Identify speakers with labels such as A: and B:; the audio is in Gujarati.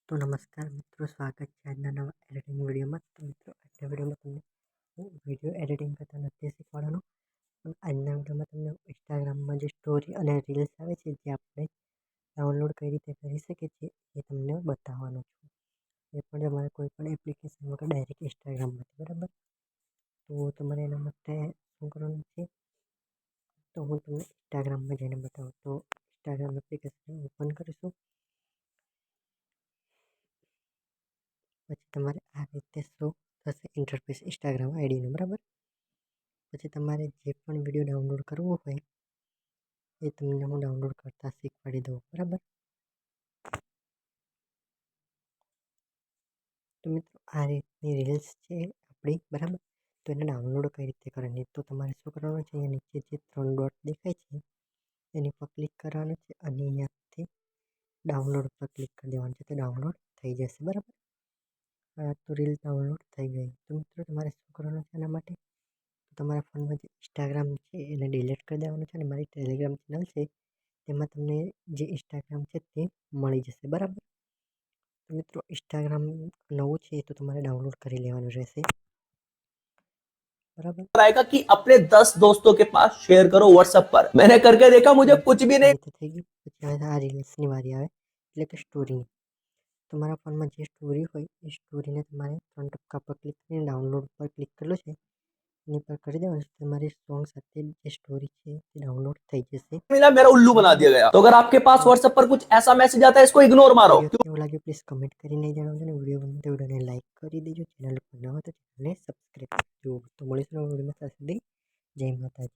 A: તો નમસ્કાર મિત્રો, સ્વાગત છે આજના નવા એડિટિંગ વિડીયોમાં. તો મિત્રો, આજના વિડીયોમાં તમને હું વિડીયો એડિટિંગ કરતા નથી શીખવાડવાનો, પણ આજના વિડીયોમાં તમને ઇન્સ્ટાગ્રામમાં જે સ્ટોરી અને રીલ્સ આવે છે જે આપણે ડાઉનલોડ કઈ રીતે કરી શકીએ છીએ એ તમને બતાવવાનો છું. એ પણ તમારે કોઈ પણ એપ્લિકેશન વગર ડાયરેક્ટ ઇન્સ્ટાગ્રામમાંથી, બરાબર. તો તમારે એના માટે શું કરવાનું છે, તો હું તમને ઇન્સ્ટાગ્રામમાં જઈને બતાવું. તો ઇન્સ્ટાગ્રામ એપ્લિકેશન ઓપન કરીશું. પછી તમારે આ રીતે શો થશે ઇન્ટરફેસ ઇન્સ્ટાગ્રામ આઈડીનું, બરાબર. પછી તમારે જે પણ વિડીયો ડાઉનલોડ કરવો હોય એ તમને હું ડાઉનલોડ કરતા શીખવાડી દઉં, બરાબર. તો મિત્રો, આ રીતની રીલ્સ છે આપણી, બરાબર. તો એને ડાઉનલોડ કઈ રીતે કરવાની, તો તમારે શું કરવાનું છે, અહીંયા નીચે જે 3 ડોટ દેખાય છે એની પર ક્લિક કરવાનું છે અને અહીંયાથી ડાઉનલોડ પર ક્લિક કરી દેવાનું છે. તો ડાઉનલોડ થઈ જશે, બરાબર. તો રીલ ડાઉનલોડ થઈ ગઈ. તો મિત્રો, તમારે શું કરવાનું છે એના માટે, તો તમારા ફોનમાં જે ઇન્સ્ટાગ્રામ છે એને ડિલીટ કરી દેવાનું છે અને મારી ટેલિગ્રામ ચેનલ છે તેમાં તમને જે ઇન્સ્ટાગ્રામ છે તે મળી જશે, બરાબર. તો મિત્રો, ઇન્સ્ટાગ્રામ નવું છે તો તમારે ડાઉનલોડ કરી લેવાનું રહેશે, બરાબર.
B: आएगा कि अपने 10 दोस्तों के पास शेयर करो व्हाट्सएप पर। मैंने करके देखा, मुझे कुछ भी
A: આ
B: नहीं।
A: રીતે થઈ ગયું. પછી હવે આ રીલ્સની વારી આવે, એટલે કે સ્ટોરીની. તમારા ફોનમાં જે સ્ટોરી હોય એ સ્ટોરીને તમારે 3 ટપકા પર ક્લિક કરીને ડાઉનલોડ પર ક્લિક કરેલું છે એની પર કરી દેવાનું છે. તમારી સોંગ સાથે જે સ્ટોરી છે તે ડાઉનલોડ થઈ જશે,
B: मिला, मेरा उल्लू बना दिया गया। तो अगर आपके पास व्हाट्सएप पर कुछ ऐसा मैसेज आता है, इसको इग्नोर मारो।
A: વિડીયો કેવો લાગ્યો પ્લીઝ કમેન્ટ કરીને જણાવજો અને વિડીયો ગમે તો વિડીયોને લાઈક કરી દેજો. ચેનલ પર નવા તો ચેનલને સબસ્ક્રાઈબ કરજો. તો મળીશું નવા વિડીયોમાં. ત્યાં સુધી જય માતાજી.